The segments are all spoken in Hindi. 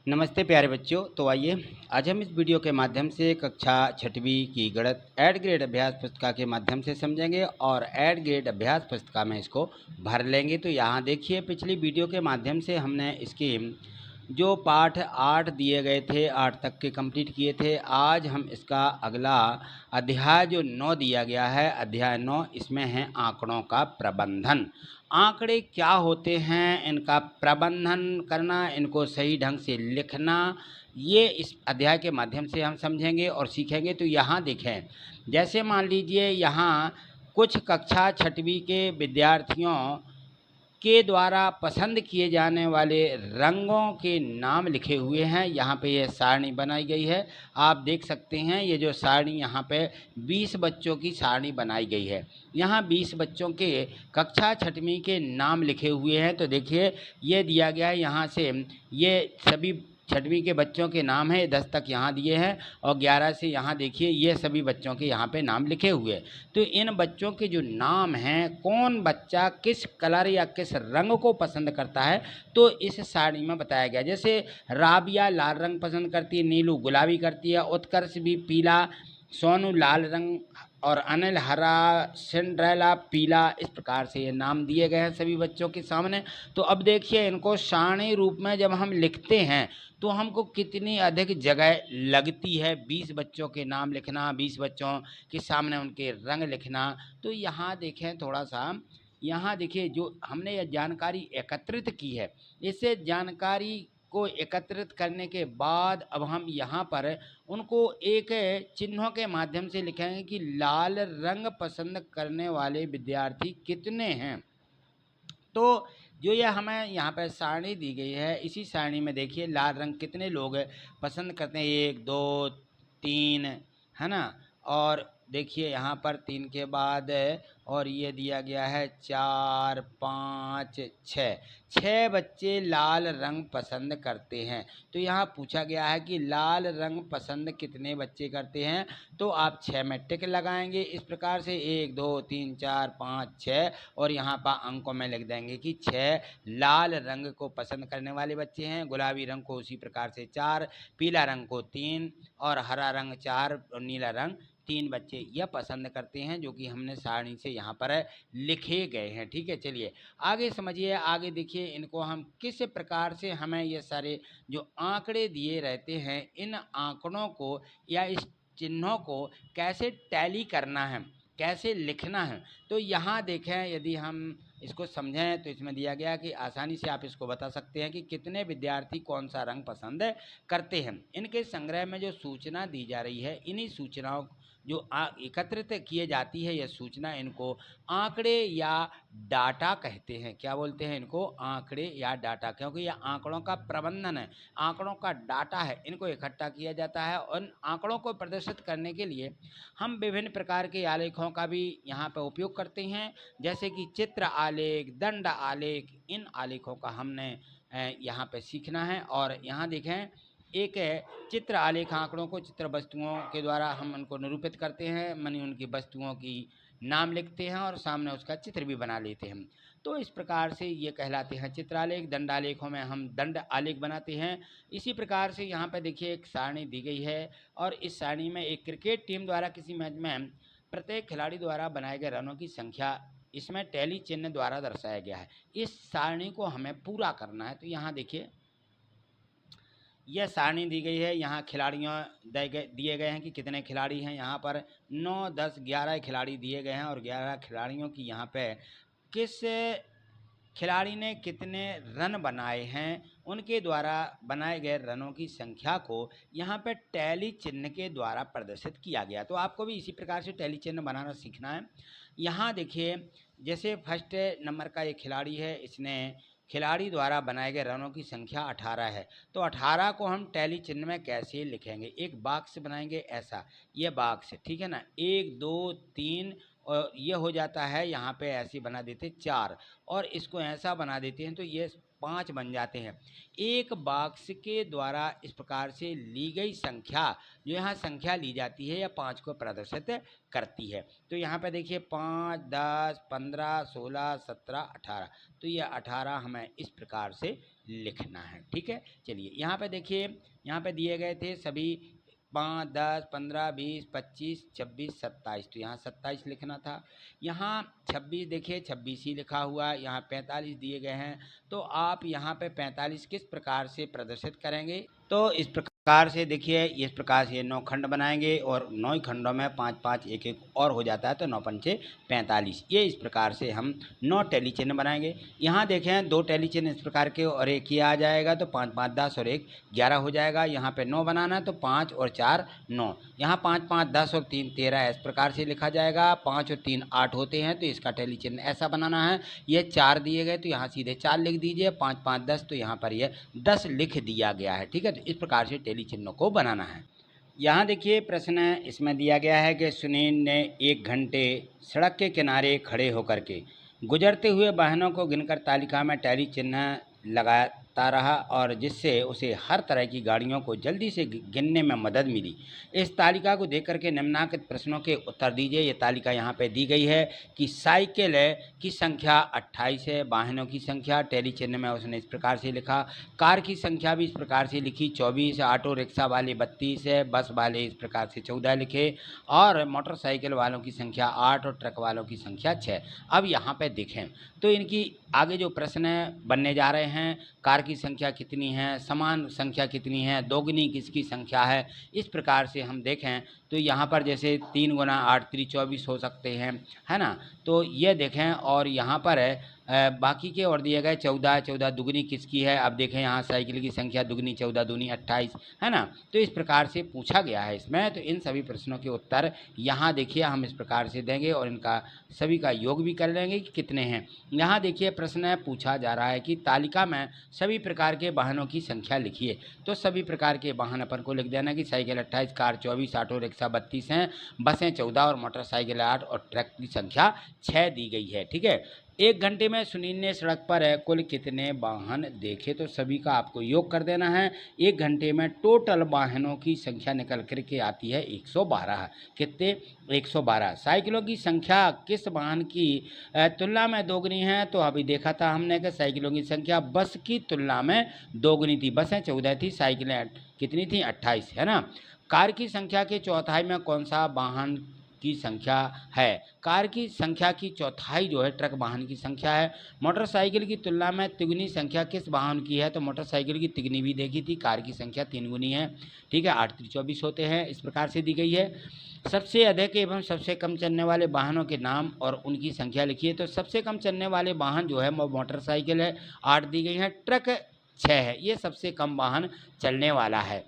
नमस्ते प्यारे बच्चों। तो आइए आज हम इस वीडियो के माध्यम से कक्षा छठवीं की गणित ऐड ग्रेड अभ्यास पुस्तिका के माध्यम से समझेंगे और ऐड ग्रेड अभ्यास पुस्तिका में इसको भर लेंगे। तो यहाँ देखिए, पिछली वीडियो के माध्यम से हमने इसकी जो पाठ 8 दिए गए थे 8 तक के कंप्लीट किए थे। आज हम इसका अगला अध्याय जो 9 दिया गया है, अध्याय 9, इसमें है आंकड़ों का प्रबंधन। आंकड़े क्या होते हैं, इनका प्रबंधन करना, इनको सही ढंग से लिखना, ये इस अध्याय के माध्यम से हम समझेंगे और सीखेंगे। तो यहाँ देखें, जैसे मान लीजिए यहाँ कुछ कक्षा छठवीं के विद्यार्थियों के द्वारा पसंद किए जाने वाले रंगों के नाम लिखे हुए हैं। यहाँ पे ये सारणी बनाई गई है, आप देख सकते हैं। ये जो सारणी यहाँ पे 20 बच्चों की सारणी बनाई गई है। यहाँ 20 बच्चों के कक्षा छठवीं के नाम लिखे हुए हैं। तो देखिए, ये दिया गया है यहाँ से, ये सभी छठवीं के बच्चों के नाम हैं। 10 तक यहाँ दिए हैं और 11 से यहाँ देखिए, ये सभी बच्चों के यहाँ पे नाम लिखे हुए हैं। तो इन बच्चों के जो नाम हैं, कौन बच्चा किस कलर या किस रंग को पसंद करता है, तो इस सारणी में बताया गया। जैसे राबिया लाल रंग पसंद करती है, नीलू गुलाबी करती है, उत्कर्ष भी पीला, सोनू लाल रंग और अनिल हरा, सिंड्रेला पीला। इस प्रकार से ये नाम दिए गए हैं सभी बच्चों के सामने। तो अब देखिए, इनको सारणी रूप में जब हम लिखते हैं तो हमको कितनी अधिक जगह लगती है। 20 बच्चों के नाम लिखना, 20 बच्चों के सामने उनके रंग लिखना। तो यहाँ देखें थोड़ा सा, यहाँ देखिए, जो हमने यह जानकारी एकत्रित की है, इससे जानकारी को एकत्रित करने के बाद अब हम यहाँ पर उनको एक चिन्हों के माध्यम से लिखेंगे कि लाल रंग पसंद करने वाले विद्यार्थी कितने हैं। तो जो ये हमें यहाँ पर सारणी दी गई है, इसी सारणी में देखिए लाल रंग कितने लोग पसंद करते हैं, 1 2 3, है ना। और देखिए यहाँ पर 3 के बाद और ये दिया गया है 4 5 6 बच्चे लाल रंग पसंद करते हैं। तो यहाँ पूछा गया है कि लाल रंग पसंद कितने बच्चे करते हैं, तो आप 6 में टिक लगाएंगे। इस प्रकार से 1 2 3 4 5 6 और यहाँ पर अंकों में लिख देंगे कि 6 लाल रंग को पसंद करने वाले बच्चे हैं। गुलाबी रंग को उसी प्रकार से 4, पीला रंग को 3 और हरा रंग 4 और नीला रंग 3 बच्चे यह पसंद करते हैं, जो कि हमने सारणी से यहाँ पर लिखे गए हैं। ठीक है, चलिए आगे समझिए। आगे देखिए, इनको हम किस प्रकार से, हमें ये सारे जो आंकड़े दिए रहते हैं, इन आंकड़ों को या इस चिन्हों को कैसे टैली करना है, कैसे लिखना है। तो यहाँ देखें, यदि हम इसको समझें तो इसमें दिया गया कि आसानी से आप इसको बता सकते हैं कि कितने विद्यार्थी कौन सा रंग पसंद करते हैं। इनके संग्रह में जो सूचना दी जा रही है, इन्हीं सूचनाओं जो एकत्रित किए जाती है, यह सूचना, इनको आंकड़े या डाटा कहते हैं। क्या बोलते हैं इनको? आंकड़े या डाटा, क्योंकि यह आंकड़ों का प्रबंधन है, आंकड़ों का डाटा है। इनको इकट्ठा किया जाता है और उन आंकड़ों को प्रदर्शित करने के लिए हम विभिन्न प्रकार के आलेखों का भी यहाँ पर उपयोग करते हैं, जैसे कि चित्र आलेख, दंड आलेख। इन आलेखों का हमने यहाँ पे सीखना है। और यहाँ देखें, एक चित्र आलेख आंकड़ों को चित्र वस्तुओं के द्वारा हम उनको निरूपित करते हैं, मानी उनकी वस्तुओं की नाम लिखते हैं और सामने उसका चित्र भी बना लेते हैं। तो इस प्रकार से ये कहलाते हैं चित्रालेख। दंड आलेखों में हम दंड आलेख बनाते हैं। इसी प्रकार से यहाँ पर देखिए एक सारणी दी गई है और इस सारणी में एक क्रिकेट टीम द्वारा किसी मैच में प्रत्येक खिलाड़ी द्वारा बनाए गए रनों की संख्या इसमें टैली चिन्ह द्वारा दर्शाया गया है। इस सारणी को हमें पूरा करना है। तो यहाँ देखिए, यह सारणी दी गई है। यहाँ खिलाड़ियों दिए गए हैं कि कितने खिलाड़ी हैं। यहाँ पर 9 10 11 खिलाड़ी दिए गए हैं और 11 खिलाड़ियों की यहाँ पे किस खिलाड़ी ने कितने रन बनाए हैं, उनके द्वारा बनाए गए रनों की संख्या को यहाँ पे टैली चिन्ह के द्वारा प्रदर्शित किया गया। तो आपको भी इसी प्रकार से टैली चिन्ह बनाना सीखना है। यहाँ देखिए, जैसे फर्स्ट नंबर का एक खिलाड़ी है, इसने खिलाड़ी द्वारा बनाए गए रनों की संख्या 18 है। तो 18 को हम टैली चिन्ह में कैसे लिखेंगे? एक बॉक्स बनाएंगे ऐसा, ये बॉक्स, ठीक है ना, 1 2 3 और ये हो जाता है। यहाँ पे ऐसे बना देते 4 और इसको ऐसा बना देते हैं। तो ये 5 बन जाते हैं। एक बॉक्स के द्वारा इस प्रकार से ली गई संख्या, जो यहाँ संख्या ली जाती है, या 5 को प्रदर्शित करती है। तो यहाँ पे देखिए 5, 10, 15, 16, 17, 18, तो ये 18 हमें इस प्रकार से लिखना है। ठीक है, चलिए यहाँ पे देखिए, यहाँ पे दिए गए थे सभी 5, 10, 15, 20, 25, 26, 27, तो यहाँ 27 लिखना था। यहाँ 26 देखिए 26 ही लिखा हुआ है, यहाँ 45 दिए गए हैं, तो आप यहाँ पे 45 किस प्रकार से प्रदर्शित करेंगे? तो इस प्रकार से देखिए, इस प्रकार से 9 खंड बनाएंगे और 9 खंडों में 5 5 1 1 और हो जाता है, तो 9 पंचे 45। ये इस प्रकार से हम 9 टैली चिन्ह बनाएंगे। यहाँ देखें 2 टैली चिन्ह इस प्रकार के और एक ही आ जाएगा, तो 5 5 10 और 1 11 हो जाएगा। यहाँ पे 9 बनाना है, तो 5 और 4 9, यहाँ 5 5 10 और 3 13 इस प्रकार से लिखा जाएगा। 5 और 3 8 होते हैं, तो इसका टैली चिन्ह ऐसा बनाना है। ये 4 दिए गए, तो यहाँ सीधे 4 लिख दीजिए। 5 5 10, तो यहाँ पर ये 10 लिख दिया गया है। ठीक है, तो इस प्रकार से टैली चिन्हों को बनाना है। यहाँ देखिए प्रश्न इसमें दिया गया है कि सुनील ने 1 घंटे सड़क के किनारे खड़े होकर के गुजरते हुए वाहनों को गिनकर तालिका में टैली चिन्ह लगाता रहा, और जिससे उसे हर तरह की गाड़ियों को जल्दी से गिनने में मदद मिली। इस तालिका को देख करके निम्नलिखित प्रश्नों के उत्तर दीजिए। ये तालिका यहाँ पे दी गई है कि साइकिल की संख्या 28 है, वाहनों की संख्या टैली चिन्ह में उसने इस प्रकार से लिखा, कार की संख्या भी इस प्रकार से लिखी 24, ऑटो रिक्शा वाले 32 है, बस वाले इस प्रकार से 14 लिखे, और मोटरसाइकिल वालों की संख्या 8 और ट्रक वालों की संख्या 6। अब यहाँ पे देखें तो इनकी आगे जो प्रश्न बनने जा रहे हैं, कार की संख्या कितनी है, समान संख्या कितनी है, दोगुनी किसकी संख्या है, इस प्रकार से हम देखें तो यहाँ पर जैसे 3 गुना 8 3 24 हो सकते हैं, है ना। तो ये देखें, और यहाँ पर बाकी के और दिए गए 14 14 दुगनी किसकी है। अब देखें यहाँ साइकिल की संख्या दुगनी 14 दूनी 28, है ना। तो इस प्रकार से पूछा गया है इसमें। तो इन सभी प्रश्नों के उत्तर यहाँ देखिए हम इस प्रकार से देंगे, और इनका सभी का योग भी कर लेंगे कि कितने हैं। यहाँ देखिए प्रश्न पूछा जा रहा है कि तालिका में सभी प्रकार के वाहनों की संख्या लिखिए। तो सभी प्रकार के वाहन अपन को लिख देना कि साइकिल 28, कार 24, ऑटो रिक्शा 32 हैं, बसें 14 और मोटरसाइकिल 8 और ट्रक की संख्या 6 दी गई है। ठीक है, 1 घंटे में सुनील ने सड़क पर कुल कितने वाहन देखे, तो सभी का आपको योग कर देना है। 1 घंटे में टोटल वाहनों की संख्या निकल करके आती है 112। कितने? 112। साइकिलों की संख्या किस वाहन की तुलना में दोगुनी है, तो अभी देखा था हमने कि साइकिलों की संख्या बस की तुलना में दोगुनी थी। बसें 14 थी, साइकिलें कितनी थी? 28, है ना। कार की संख्या के चौथाई में कौन सा वाहन की संख्या है? कार की संख्या की चौथाई जो है ट्रक वाहन की संख्या है। मोटरसाइकिल की तुलना में तिगुनी संख्या किस वाहन की है, तो मोटरसाइकिल की तिगुनी भी देखी थी, कार की संख्या 3 गुनी है। ठीक है, 8 3 24 होते हैं, इस प्रकार से दी गई है। सबसे अधिक एवं सबसे कम चलने वाले वाहनों के नाम और उनकी संख्या लिखिए। तो सबसे कम चलने वाले वाहन जो है मोटरसाइकिल है, 8 दी गई है, ट्रक 6 है, ये सबसे कम वाहन चलने वाला है।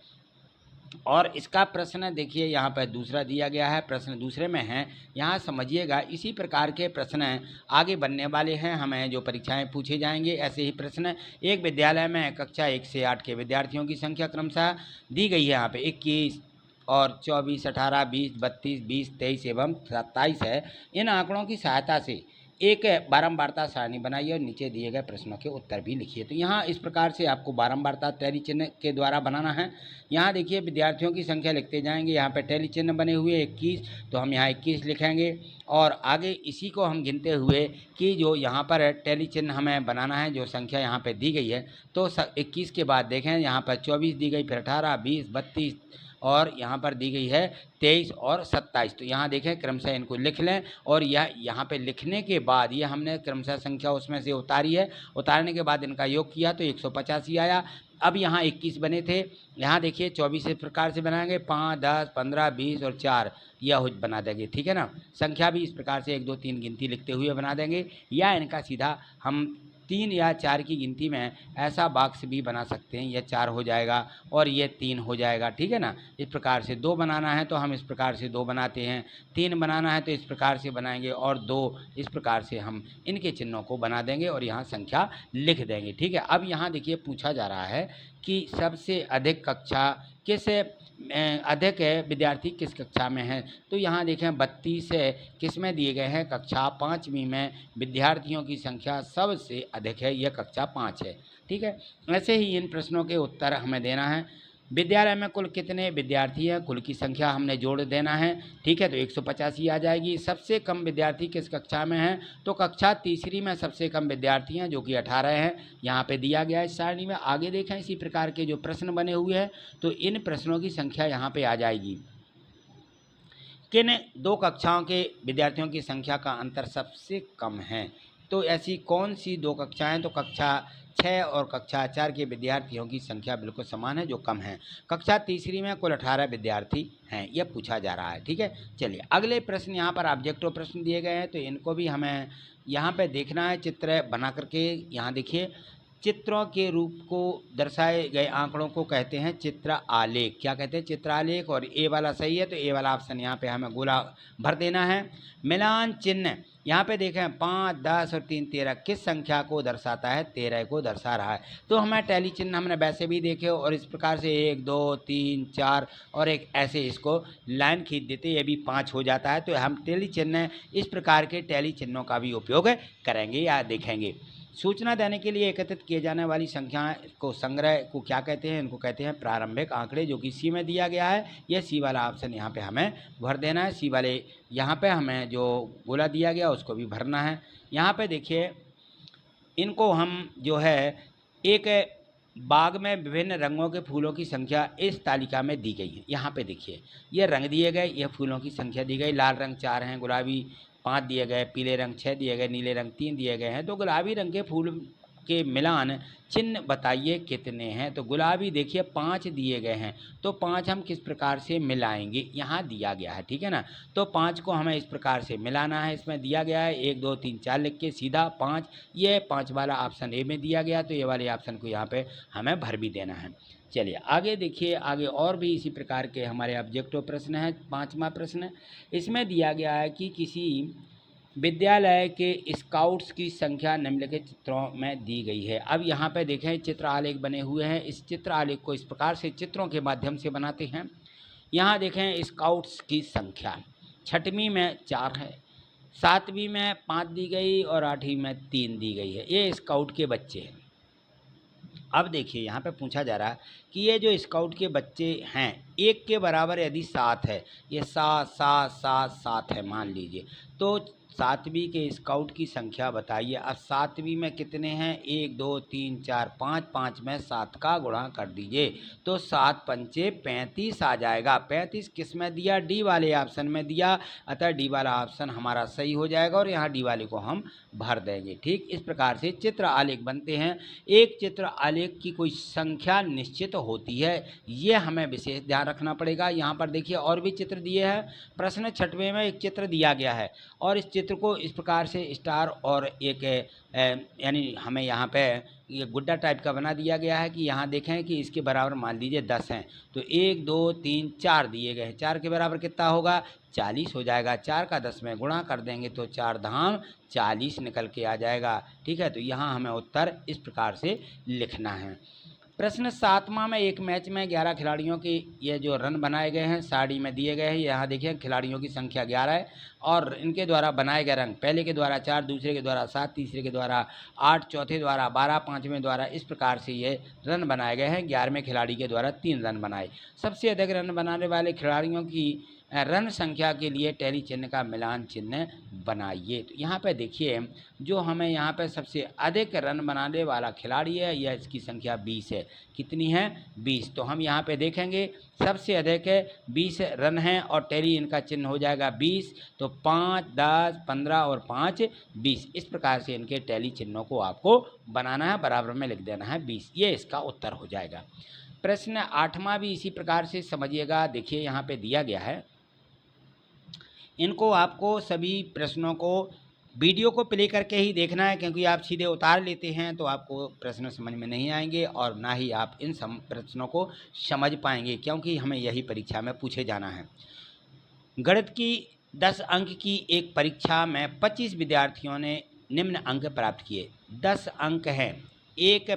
और इसका प्रश्न देखिए यहाँ पर दूसरा दिया गया है, प्रश्न दूसरे में है, यहाँ समझिएगा। इसी प्रकार के प्रश्न आगे बनने वाले हैं, हमें जो परीक्षाएं पूछे जाएंगे ऐसे ही प्रश्न। एक विद्यालय में कक्षा 1 से 8 के विद्यार्थियों की संख्या क्रमशः दी गई है, यहाँ पे 21 और 24, 18, 20, 32, 20, 23 एवं 27 है। इन आंकड़ों की सहायता से एक बारंबारता सारणी बनाइए और नीचे दिए गए प्रश्नों के उत्तर भी लिखिए। तो यहाँ इस प्रकार से आपको बारंबारता टैली चिन्ह के द्वारा बनाना है। यहाँ देखिए विद्यार्थियों की संख्या लिखते जाएंगे, यहाँ पे टैली चिन्ह बने हुए 21, तो हम यहाँ 21 लिखेंगे, और आगे इसी को हम गिनते हुए कि जो यहाँ पर टैली चिन्ह हमें बनाना है, जो संख्या यहाँ पे दी गई है, तो 21 के बाद देखें यहाँ पर 24 दी गई, फिर 18, 20, 32 और यहाँ पर दी गई है 23 और 27। तो यहाँ देखें क्रमशः इनको लिख लें, और यह यहाँ पे लिखने के बाद ये हमने क्रमशः संख्या उसमें से उतारी है, उतारने के बाद इनका योग किया तो 185 आया। अब यहाँ 21 बने थे, यहाँ देखिए 24 इस प्रकार से बनाएंगे, 5 10 15 20 और 4 यह बना देंगे। ठीक है ना। संख्या भी इस प्रकार से 1 2 3 गिनती लिखते हुए बना देंगे, या इनका सीधा हम 3 या 4 की गिनती में ऐसा बॉक्स भी बना सकते हैं, यह 4 हो जाएगा और ये 3 हो जाएगा। ठीक है ना। इस प्रकार से 2 बनाना है तो हम इस प्रकार से 2 बनाते हैं, 3 बनाना है तो इस प्रकार से बनाएंगे, और 2 इस प्रकार से हम इनके चिन्हों को बना देंगे और यहाँ संख्या लिख देंगे। ठीक है। अब यहाँ देखिए पूछा जा रहा है कि सबसे अधिक कक्षा किस अधिक है विद्यार्थी किस कक्षा में हैं। तो यहाँ देखें 32 है, किस में दिए गए हैं, कक्षा 5वीं में विद्यार्थियों की संख्या सबसे अधिक है, यह कक्षा 5 है। ठीक है, ऐसे ही इन प्रश्नों के उत्तर हमें देना है। विद्यालय में कुल कितने विद्यार्थी हैं, कुल की संख्या हमने जोड़ देना है। ठीक है, तो 185 आ जाएगी। सबसे कम विद्यार्थी किस कक्षा में हैं, तो कक्षा तीसरी में सबसे कम विद्यार्थी हैं जो कि 18 हैं, यहाँ पे दिया गया है इस सारणी में। आगे देखें इसी प्रकार के जो प्रश्न बने हुए हैं, तो इन प्रश्नों की संख्या यहाँ पे आ जाएगी। किन दो कक्षाओं के विद्यार्थियों की संख्या का अंतर सबसे कम है, तो ऐसी कौन सी दो कक्षाएं, तो कक्षा 6 और कक्षा 4 के विद्यार्थियों की संख्या बिल्कुल समान है, जो कम है। कक्षा तीसरी में कुल 18 विद्यार्थी हैं, यह पूछा जा रहा है। ठीक है, चलिए अगले प्रश्न यहाँ पर ऑब्जेक्टिव प्रश्न दिए गए हैं, तो इनको भी हमें यहाँ पे देखना है। चित्र बना करके यहाँ देखिए, चित्रों के रूप को दर्शाए गए आंकड़ों को कहते हैं चित्र आलेख। क्या कहते हैं, चित्र आलेख। और ए वाला सही है, तो ए वाला ऑप्शन यहाँ पे हमें गोला भर देना है। मिलान चिन्ह यहाँ पे देखें 5, 10 और 3, 13 किस संख्या को दर्शाता है, 13 को दर्शा रहा है। तो हमें टैली चिन्ह हमने वैसे भी देखे और इस प्रकार से 1, 2, 3, 4 और एक ऐसे इसको लाइन खींच देते, ये भी 5 हो जाता है। तो हम टैली चिन्ह इस प्रकार के टैली चिन्हों का भी उपयोग करेंगे या देखेंगे। सूचना देने के लिए एकत्रित किए जाने वाली संख्याएं को संग्रह को क्या कहते हैं, इनको कहते हैं प्रारंभिक आंकड़े, जो कि सी में दिया गया है। यह सी वाला ऑप्शन यहाँ पे हमें भर देना है। सी वाले यहाँ पे हमें जो गोला दिया गया उसको भी भरना है। यहाँ पे देखिए, इनको हम जो है एक बाग में विभिन्न रंगों के फूलों की संख्या इस तालिका में दी गई है। यहाँ पे देखिए, ये रंग दिए गए, ये फूलों की संख्या दी गई। लाल रंग 4 हैं, गुलाबी 5 दिए गए, पीले रंग 6 दिए गए, नीले रंग 3 दिए गए हैं। तो गुलाबी रंग के फूल के मिलान चिन्ह बताइए कितने हैं। तो गुलाबी देखिए 5 दिए गए हैं, तो 5 हम किस प्रकार से मिलाएंगे, यहाँ दिया गया है। ठीक है ना, तो 5 को हमें इस प्रकार से मिलाना है। इसमें दिया गया है 1, 2, 3, 4 लिख के सीधा 5, ये 5 वाला ऑप्शन ए में दिया गया, तो ये वाले ऑप्शन को यहाँ पे हमें भर भी देना है। चलिए आगे देखिए, आगे और भी इसी प्रकार के हमारे ऑब्जेक्टिव प्रश्न है। 5वां प्रश्न, इसमें दिया गया है कि किसी विद्यालय के स्काउट्स की संख्या निम्नलिखित चित्रों में दी गई है। अब यहाँ पे देखें चित्र आलेख बने हुए हैं। इस चित्र आलेख को इस प्रकार से चित्रों के माध्यम से बनाते हैं। यहाँ देखें स्काउट्स की संख्या 6वीं में 4 है, 7वीं में 5 दी गई और 8वीं में 3 दी गई है। ये स्काउट के बच्चे हैं। अब देखिए यहाँ पे पूछा जा रहा है कि ये जो स्काउट के बच्चे हैं, 1 के बराबर यदि 7 है, ये 7, 7, 7, 7 है मान लीजिए, तो 7वीं के स्काउट की संख्या बताइए। अब 7वीं में कितने हैं, 1, 2, 3, 4, 5, 5 में 7 का गुणा कर दीजिए, तो 7 पंचे 35 आ जाएगा। 35 किस में दिया, डी वाले ऑप्शन में दिया, अतः डी वाला ऑप्शन हमारा सही हो जाएगा और यहाँ डी वाले को हम भर देंगे। ठीक इस प्रकार से चित्र आलेख बनते हैं। एक चित्र आलेख की कोई संख्या निश्चित होती है, ये हमें विशेष ध्यान रखना पड़ेगा। यहाँ पर देखिए और भी चित्र दिए हैं। प्रश्न 6वें में एक चित्र दिया गया है और इस चित्र को इस प्रकार से स्टार और एक यानी हमें यहाँ पे ये गुड्डा टाइप का बना दिया गया है कि यहाँ देखें कि इसके बराबर मान लीजिए 10 हैं, तो 1, 2, 3, 4 दिए गए हैं। 4 के बराबर कितना होगा, 40 हो जाएगा। 4 का 10 में गुणा कर देंगे तो 4 धाम 40 निकल के आ जाएगा। ठीक है, तो यहाँ हमें उत्तर इस प्रकार से लिखना है। प्रश्न 7वां में एक मैच में 11 खिलाड़ियों के ये जो रन बनाए गए हैं साड़ी में दिए गए हैं। यहाँ देखिए खिलाड़ियों की संख्या 11 है और इनके द्वारा बनाए गए रन, पहले के द्वारा 4, दूसरे के द्वारा 7, तीसरे के द्वारा 8, चौथे द्वारा 12, 5वें द्वारा, इस प्रकार से ये रन बनाए गए हैं। 11वें खिलाड़ी के द्वारा 3 रन बनाए। सबसे अधिक रन बनाने वाले खिलाड़ियों की रन संख्या के लिए टैली चिन्ह का मिलान चिन्ह बनाइए। तो यहाँ पे देखिए जो हमें यहाँ पे सबसे अधिक रन बनाने वाला खिलाड़ी है, यह इसकी संख्या 20 है। कितनी है, 20। तो हम यहाँ पे देखेंगे सबसे अधिक 20 रन हैं और टैली इनका चिन्ह हो जाएगा 20। तो 5, 10, 15 और 5, 20, इस प्रकार से इनके टैली चिन्हों को आपको बनाना है, बराबर में लिख देना है 20। ये इसका उत्तर हो जाएगा। प्रश्न 8वां भी इसी प्रकार से समझिएगा। देखिए यहाँ पे दिया गया है, इनको आपको सभी प्रश्नों को वीडियो को प्ले करके ही देखना है, क्योंकि आप सीधे उतार लेते हैं तो आपको प्रश्न समझ में नहीं आएंगे और ना ही आप इन प्रश्नों को समझ पाएंगे, क्योंकि हमें यही परीक्षा में पूछे जाना है। गणित की 10 अंक की एक परीक्षा में 25 विद्यार्थियों ने निम्न अंक प्राप्त किए। 10 अंक हैं, एक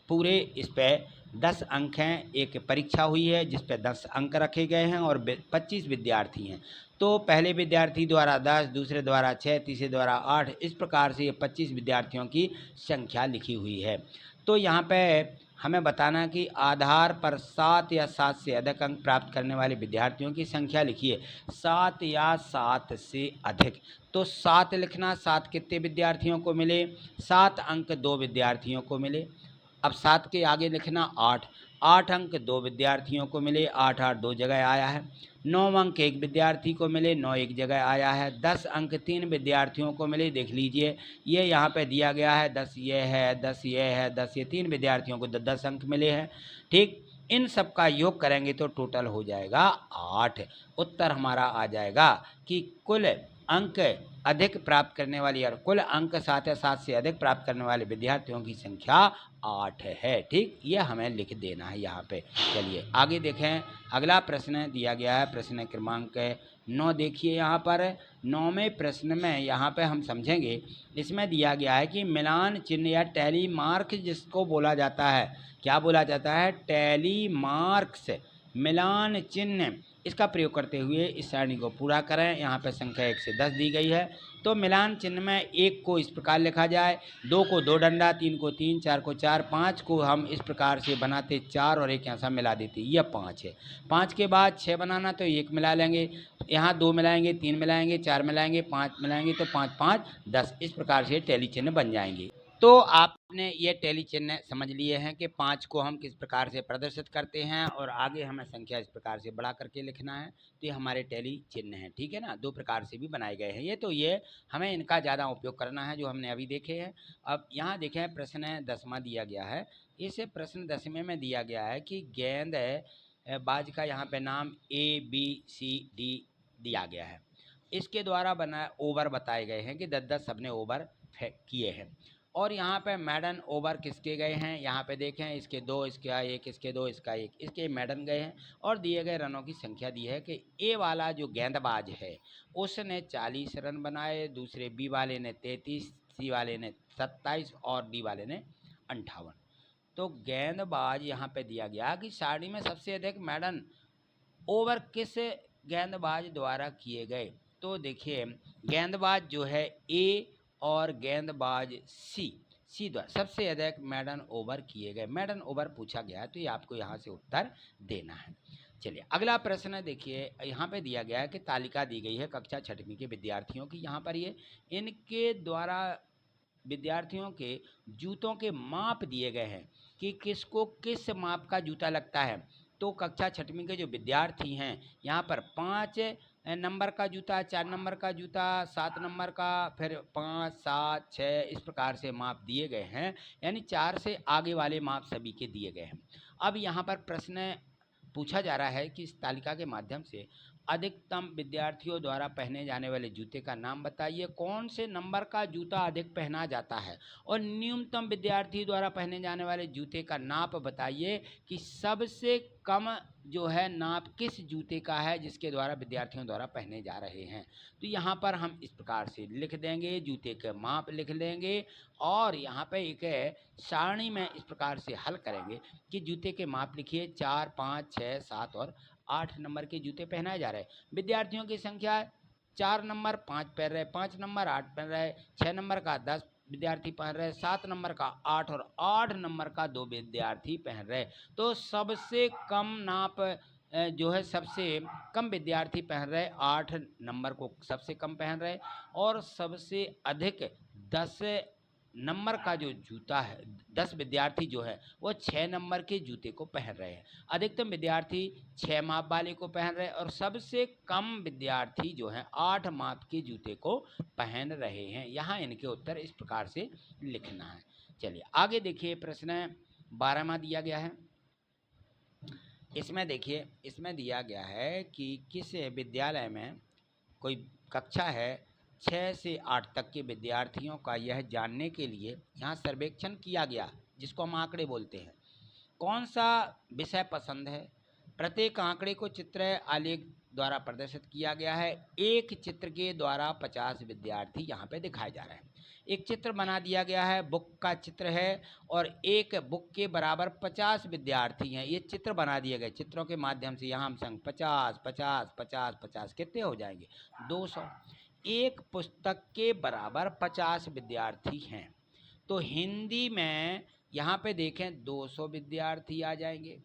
पूरे इस पर 10 अंक हैं। एक परीक्षा हुई है जिस पे 10 अंक रखे गए हैं और 25 विद्यार्थी हैं। तो पहले विद्यार्थी द्वारा 10, दूसरे द्वारा 6, तीसरे द्वारा 8, इस प्रकार से ये 25 विद्यार्थियों की संख्या लिखी हुई है। तो यहाँ पे हमें बताना कि आधार पर 7 या 7 से अधिक अंक प्राप्त करने वाले विद्यार्थियों की संख्या लिखिए। 7 या 7 से अधिक, तो 7 लिखना। 7 कितने विद्यार्थियों को मिले? 7 अंक 2 विद्यार्थियों को मिले। अब 7 के आगे लिखना 8। 8 अंक 2 विद्यार्थियों को मिले। 8 8 2 जगह आया है। 9 अंक 1 विद्यार्थी को मिले। 9 1 जगह आया है। 10 अंक 3 विद्यार्थियों को मिले। देख लीजिए ये यहाँ पे दिया गया है। 10 ये है, 10 ये है, 10 ये, 3 विद्यार्थियों को 10 अंक मिले हैं। ठीक, इन सब का योग करेंगे तो टोटल हो जाएगा 8। उत्तर हमारा आ जाएगा कि कुल अंक अधिक प्राप्त करने वाली और कुल अंक 7 या 7 से अधिक प्राप्त करने वाले विद्यार्थियों की संख्या 8 है। ठीक, ये हमें लिख देना है यहाँ पे। चलिए आगे देखें। अगला प्रश्न दिया गया है प्रश्न क्रमांक 9। देखिए यहाँ पर 9वें प्रश्न में यहाँ पे हम समझेंगे। इसमें दिया गया है कि मिलान चिन्ह या टैली मार्क जिसको बोला जाता है, क्या बोला जाता है? टैली मार्क्स, मिलान चिन्ह, इसका प्रयोग करते हुए इस सारणी को पूरा करें। यहाँ पे संख्या 1 से 10 दी गई है। तो मिलान चिन्ह में 1 को इस प्रकार लिखा जाए, 2 को 2 डंडा, 3 को 3, 4 को 4, 5 को हम इस प्रकार से बनाते 4 और 1 यहाँ से मिला देते, यह 5 है। 5 के बाद 6 बनाना तो 1 मिला लेंगे, यहाँ 2 मिलाएंगे, 3 मिलाएंगे, 4 मिलाएंगे, 5 मिलाएंगे तो 5 5 10, इस प्रकार से टैली चिन्ह बन जाएंगे। तो आपने ये टैली चिन्ह समझ लिए हैं कि 5 को हम किस प्रकार से प्रदर्शित करते हैं और आगे हमें संख्या इस प्रकार से बढ़ा करके लिखना है। तो ये हमारे टैली चिन्ह हैं, ठीक है ना। 2 प्रकार से भी बनाए गए हैं ये। तो ये हमें इनका ज़्यादा उपयोग करना है जो हमने अभी देखे हैं। अब यहाँ देखें प्रश्न 10वां दिया गया है। इस प्रश्न 10वें में दिया गया है कि गेंद बाज का यहाँ पे नाम ABCD दिया गया है। इसके द्वारा बना ओवर बताए गए हैं कि 10-10 सबने ओवर किए हैं। और यहाँ पे मैडन ओवर किसके गए हैं? यहाँ पे देखें, इसके 2, इसका 1, इसके 2, इसका 1, इसके मैडन गए हैं। और दिए गए रनों की संख्या दी है कि ए वाला जो गेंदबाज है उसने 40 रन बनाए, दूसरे बी वाले ने 33, सी वाले ने 27 और डी वाले ने 58। तो गेंदबाज यहाँ पे दिया गया कि सारणी में सबसे अधिक मैडन ओवर किस गेंदबाज द्वारा किए गए। तो देखिए गेंदबाज जो है ए और गेंदबाज सी द्वारा सबसे अधिक मैडन ओवर किए गए। मैडन ओवर पूछा गया तो ये आपको यहाँ से उत्तर देना है। चलिए अगला प्रश्न देखिए, यहाँ पे दिया गया है कि तालिका दी गई है कक्षा 6वीं के विद्यार्थियों की। यहाँ पर ये इनके द्वारा विद्यार्थियों के जूतों के माप दिए गए हैं कि किसको किस माप का जूता लगता है। तो कक्षा 6वीं के जो विद्यार्थी हैं यहाँ पर 5 नंबर का जूता, 4 नंबर का जूता, 7 नंबर का, फिर 5, 7, 6 इस प्रकार से माप दिए गए हैं। यानी 4 से आगे वाले माप सभी के दिए गए हैं। अब यहाँ पर प्रश्न पूछा जा रहा है कि इस तालिका के माध्यम से अधिकतम विद्यार्थियों द्वारा पहने जाने वाले जूते का नाम बताइए। कौन से नंबर का जूता अधिक पहना जाता है? और न्यूनतम विद्यार्थी द्वारा पहने जाने वाले जूते का नाप बताइए कि सबसे कम जो है नाप किस जूते का है जिसके द्वारा विद्यार्थियों द्वारा पहने जा रहे हैं। तो यहाँ पर हम इस प्रकार से लिख देंगे, जूते के माप लिख लेंगे और यहाँ पे एक सारणी में इस प्रकार से हल करेंगे कि जूते के माप लिखिए। 4, 5, 6, 7 और 8 नंबर के जूते पहनाए जा रहे हैं। विद्यार्थियों की संख्या 4 नंबर 5 पहन रहे, 5 नंबर 8 पहन रहे, 6 नंबर का 10 विद्यार्थी पहन रहे, 7 नंबर का 8 और 8 नंबर का 2 विद्यार्थी पहन रहे। तो सबसे कम नाप जो है सबसे कम विद्यार्थी पहन रहे 8 नंबर को सबसे कम पहन रहे और सबसे अधिक 10 नंबर का जो जूता है 10 विद्यार्थी जो है वो 6 नंबर के जूते को पहन रहे हैं। अधिकतम विद्यार्थी 6 माप वाले को पहन रहे और सबसे कम विद्यार्थी जो है 8 माप के जूते को पहन रहे हैं। यहाँ इनके उत्तर इस प्रकार से लिखना है। चलिए आगे देखिए प्रश्न 12वां दिया गया है। इसमें देखिए, इसमें दिया गया है कि किस विद्यालय में कोई कक्षा है 6 से 8 तक के विद्यार्थियों का यह जानने के लिए यहाँ सर्वेक्षण किया गया जिसको हम आंकड़े बोलते हैं। कौन सा विषय पसंद है? प्रत्येक आंकड़े को चित्र आलेख द्वारा प्रदर्शित किया गया है। एक चित्र के द्वारा 50 विद्यार्थी यहाँ पे दिखाए जा रहे हैं। एक चित्र बना दिया गया है, बुक का चित्र है और एक बुक के बराबर 50 विद्यार्थी हैं। ये चित्र बना दिए गए, चित्रों के माध्यम से यहाँ हम संग 50 50 50 50 कितने हो जाएंगे 200। एक पुस्तक के बराबर 50 विद्यार्थी हैं, तो हिंदी में यहाँ पे देखें 200 विद्यार्थी आ जाएंगे।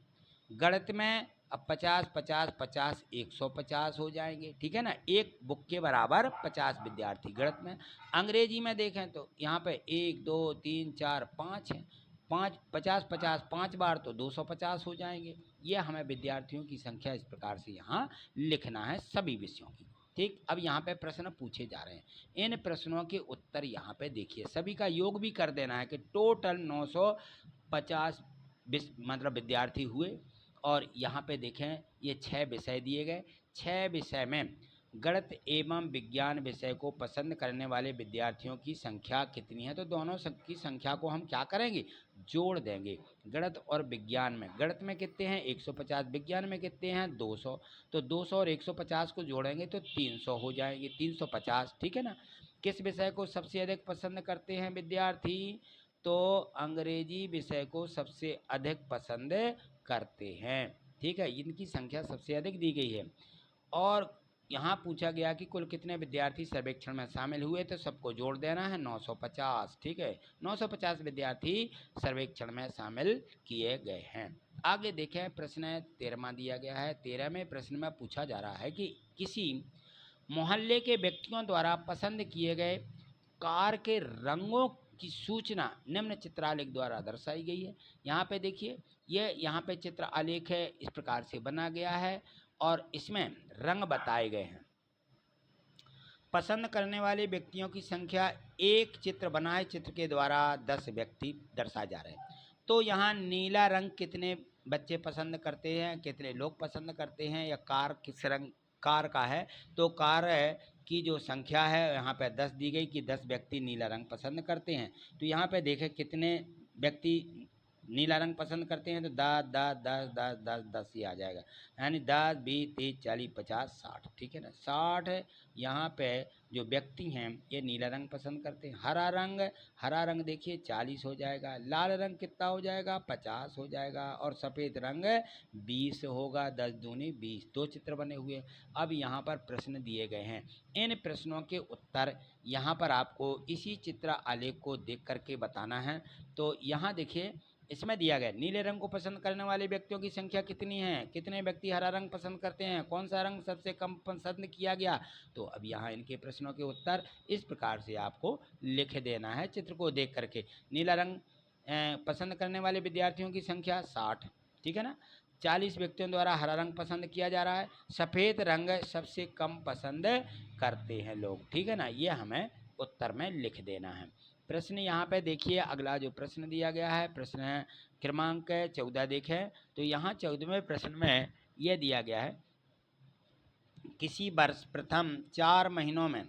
गणित में अब 50 50 50 150 हो जाएंगे, ठीक है ना। एक बुक के बराबर 50 विद्यार्थी गणित में। अंग्रेजी में देखें तो यहाँ पे 1 2 3 4 5 हैं, 5 50 50 5 बार तो 250 हो जाएंगे। ये हमें विद्यार्थियों की संख्या इस प्रकार से यहाँ लिखना है सभी विषयों की, ठीक। अब यहाँ पे प्रश्न पूछे जा रहे हैं, इन प्रश्नों के उत्तर यहाँ पे देखिए, सभी का योग भी कर देना है कि टोटल 950 मतलब विद्यार्थी हुए। और यहाँ पे देखें ये 6 विषय दिए गए, 6 विषय में गणित एवं विज्ञान विषय को पसंद करने वाले विद्यार्थियों की संख्या कितनी है, तो दोनों की संख्या को हम क्या करेंगे, जोड़ देंगे। गणित और विज्ञान में, गणित में कितने हैं 150, विज्ञान में कितने हैं 200, तो 200 और 150 को जोड़ेंगे तो 300 हो जाएंगे, 350, ठीक है ना। किस विषय को सबसे अधिक पसंद करते हैं विद्यार्थी, तो अंग्रेजी विषय को सबसे अधिक पसंद करते हैं, ठीक है। इनकी संख्या सबसे अधिक दी गई है। और यहाँ पूछा गया कि कुल कितने विद्यार्थी सर्वेक्षण में शामिल हुए, तो सबको जोड़ देना है 950, ठीक है। 950 विद्यार्थी सर्वेक्षण में शामिल किए गए हैं। आगे देखें, प्रश्न 13वां दिया गया है। 13वें प्रश्न में पूछा जा रहा है कि किसी मोहल्ले के व्यक्तियों द्वारा पसंद किए गए कार के रंगों की सूचना निम्न चित्रालेख द्वारा दर्शाई गई है। यहाँ पे देखिए, ये यहाँ पे चित्र आलेख है, इस प्रकार से बना गया है और इसमें रंग बताए गए हैं। पसंद करने वाले व्यक्तियों की संख्या, एक चित्र बनाए, चित्र के द्वारा 10 व्यक्ति दर्शाए जा रहे हैं। तो यहाँ नीला रंग कितने बच्चे पसंद करते हैं, कितने लोग पसंद करते हैं, या कार किस रंग कार का है, तो कार की जो संख्या है यहाँ पे 10 दी गई कि 10 व्यक्ति नीला रंग पसंद करते हैं। तो यहाँ पे देखें कितने व्यक्ति नीला रंग पसंद करते हैं, तो 10 10 10 10 10 10 ही आ जाएगा, यानी 10 20 30 40 50 60, ठीक है ना। 60 यहाँ पे जो व्यक्ति हैं ये नीला रंग पसंद करते हैं। हरा रंग देखिए 40 हो जाएगा, लाल रंग कितना हो जाएगा 50 हो जाएगा, और सफ़ेद रंग 20 होगा, 10 दूनी 20। 2 चित्र बने हुए। अब यहाँ पर प्रश्न दिए गए हैं, इन प्रश्नों के उत्तर यहाँ पर आपको इसी चित्र आलेख को देख करके बताना है। तो यहाँ देखिए, इसमें दिया गया नीले रंग को पसंद करने वाले व्यक्तियों की संख्या कितनी है, कितने व्यक्ति हरा रंग पसंद करते हैं, कौन सा रंग सबसे कम पसंद किया गया। तो अब यहाँ इनके प्रश्नों के उत्तर इस प्रकार से आपको लिख देना है चित्र को देख करके। नीला रंग पसंद करने वाले विद्यार्थियों की संख्या 60, ठीक है ना। 40 व्यक्तियों द्वारा हरा रंग पसंद किया जा रहा है। सफ़ेद रंग सबसे कम पसंद करते हैं लोग, ठीक है ना। ये हमें उत्तर में लिख देना है। प्रश्न यहाँ पे देखिए, अगला जो प्रश्न दिया गया है, प्रश्न क्रमांक 14 देखें, तो यहाँ 14वें प्रश्न में यह दिया गया है, किसी वर्ष प्रथम 4 महीनों में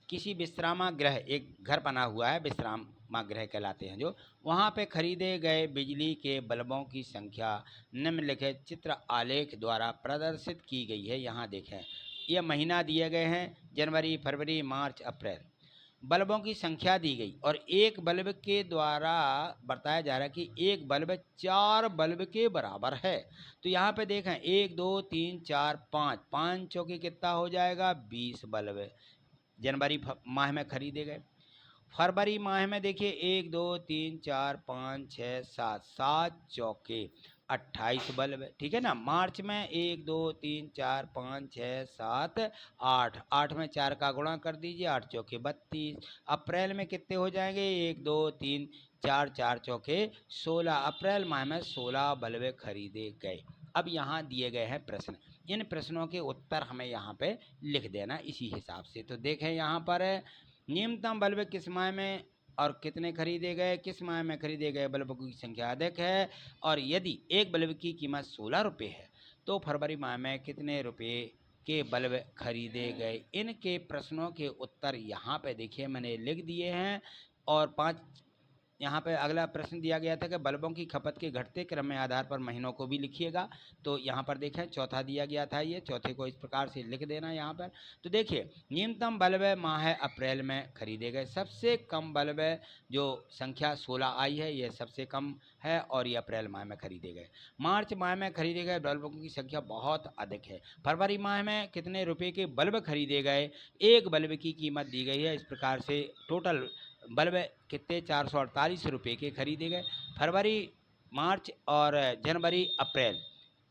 किसी विश्रामागृह, एक घर बना हुआ है विश्रामागृह कहलाते हैं जो, वहाँ पे खरीदे गए बिजली के बल्बों की संख्या निम्नलिखित चित्र आलेख द्वारा प्रदर्शित की गई है। यहाँ देखें, ये महीना दिए गए हैं, जनवरी फरवरी मार्च अप्रैल। बल्बों की संख्या दी गई और एक बल्ब के द्वारा बताया जा रहा है कि एक बल्ब 4 बल्ब के बराबर है। तो यहाँ पे देखें 1 2 3 4 5, 5 चौके कितना हो जाएगा 20 बल्ब जनवरी माह में खरीदे गए। फरवरी माह में देखिए 1 2 3 4 5 6 7, 7 चौके 28 बल्ब, ठीक है ना। मार्च में 1 2 3 4 5 6 7 8, 8 में 4 का गुणा कर दीजिए, 8 चौके 32। अप्रैल में कितने हो जाएंगे 1 2 3 4, 4 चौके 16। अप्रैल माह में 16 बल्ब खरीदे गए। अब यहाँ दिए गए हैं प्रश्न, इन प्रश्नों के उत्तर हमें यहाँ पे लिख देना इसी हिसाब से। तो देखें यहाँ पर न्यूनतम बल्ब किस माह में और कितने खरीदे गए, किस माह में खरीदे गए बल्बों की संख्या अधिक है, और यदि एक बल्ब की कीमत 16 रुपये है तो फरवरी माह में कितने रुपये के बल्ब खरीदे गए। इनके प्रश्नों के उत्तर यहाँ पे देखिए मैंने लिख दिए हैं, और 5 यहाँ पे अगला प्रश्न दिया गया था कि बल्बों की खपत के घटते क्रम में आधार पर महीनों को भी लिखिएगा। तो यहाँ पर देखें चौथा दिया गया था, ये चौथे को इस प्रकार से लिख देना यहाँ पर। तो देखिए न्यूनतम बल्ब माह अप्रैल में खरीदे गए, सबसे कम बल्ब जो संख्या 16 आई है ये सबसे कम है और ये अप्रैल माह में खरीदे गए। मार्च माह में खरीदे गए बल्बों की संख्या बहुत अधिक है। फरवरी माह में कितने रुपए के बल्ब खरीदे गए, एक बल्ब की कीमत दी गई है। इस प्रकार से टोटल बल्ब कितने 448 रुपये के खरीदे गए। फरवरी, मार्च और जनवरी, अप्रैल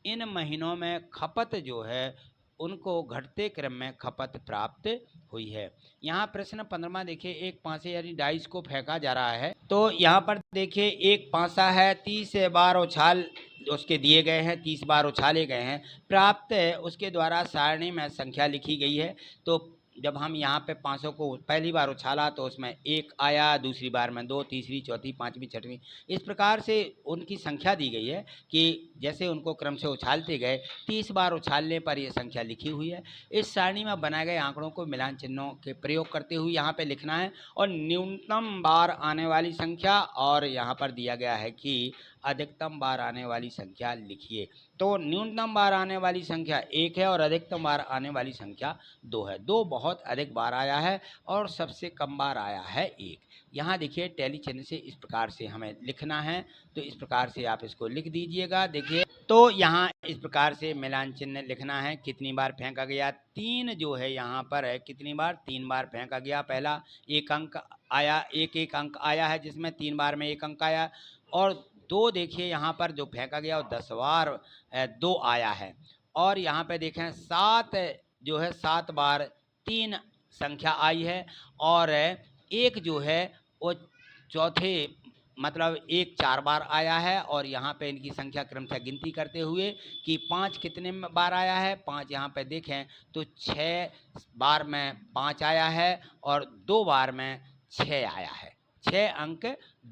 इन महीनों में खपत जो है उनको घटते क्रम में खपत प्राप्त हुई है। यहाँ प्रश्न 15वां देखिए, एक पासे यानी डाइस को फेंका जा रहा है। तो यहाँ पर देखिए एक पासा है, 30 बार उछाल उसके दिए गए हैं, 30 बार उछाले गए हैं, प्राप्त उसके द्वारा सारणी में संख्या लिखी गई है। तो जब हम यहाँ पे 500 को पहली बार उछाला तो उसमें 1 आया, दूसरी बार में 2, तीसरी, चौथी, पाँचवीं, छठवीं, इस प्रकार से उनकी संख्या दी गई है कि जैसे उनको क्रम से उछालते गए 30 बार उछालने पर यह संख्या लिखी हुई है। इस सारणी में बनाए गए आंकड़ों को मिलान चिन्हों के प्रयोग करते हुए यहाँ पे लिखना है और न्यूनतम बार आने वाली संख्या और यहाँ पर दिया गया है कि अधिकतम बार आने वाली संख्या लिखिए। तो न्यूनतम बार आने वाली संख्या 1 है और अधिकतम बार आने वाली संख्या 2 है। 2 बहुत अधिक बार आया है और सबसे कम बार आया है 1। यहाँ देखिए टैली चिन्ह से इस प्रकार से हमें लिखना है, तो इस प्रकार से आप इसको लिख दीजिएगा। देखिए तो यहाँ इस प्रकार से मिलान चिन्ह लिखना है। कितनी बार फेंका गया, 3 जो है यहाँ पर है, कितनी बार, 3 बार फेंका गया। पहला एक अंक आया, एक अंक आया है जिसमें 3 बार में 1 अंक आया, और 2 देखिए यहाँ पर जो फेंका गया वो 10 बार 2 आया है। और यहाँ पे देखें 7 जो है 7 बार 3 संख्या आई है, और 1 जो है वो चौथे मतलब 1 4 बार आया है। और यहाँ पे इनकी संख्या क्रमशः गिनती करते हुए कि 5 कितने बार आया है, 5 यहाँ पे देखें तो 6 बार में 5 आया है और 2 बार में 6 आया है, 6 अंक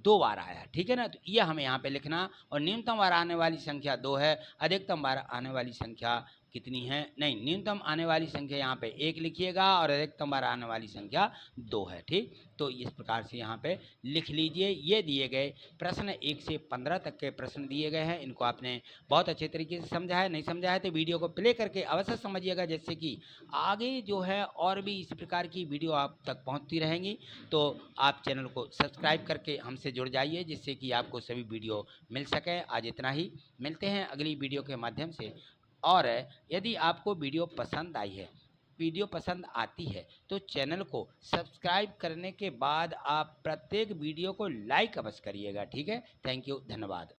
2 बार आया, ठीक है ना। तो ये हमें यहाँ पे लिखना, और न्यूनतम बार आने वाली संख्या 2 है, अधिकतम बार आने वाली संख्या कितनी है, नहीं, न्यूनतम आने वाली संख्या यहाँ पे 1 लिखिएगा और अधिकतम बार आने वाली संख्या 2 है, ठीक। तो इस प्रकार से यहाँ पे लिख लीजिए। ये दिए गए प्रश्न 1 से 15 तक के प्रश्न दिए गए हैं, इनको आपने बहुत अच्छे तरीके से समझा है। नहीं समझा है तो वीडियो को प्ले करके अवश्य समझिएगा, जिससे कि आगे जो है और भी इस प्रकार की वीडियो आप तक पहुँचती रहेंगी। तो आप चैनल को सब्सक्राइब करके हमसे जुड़ जाइए, जिससे कि आपको सभी वीडियो मिल सके। आज इतना ही, मिलते हैं अगली वीडियो के माध्यम से। और यदि आपको वीडियो पसंद आई है, वीडियो पसंद आती है, तो चैनल को सब्सक्राइब करने के बाद आप प्रत्येक वीडियो को लाइक अवश्य करिएगा, ठीक है। थैंक यू, धन्यवाद।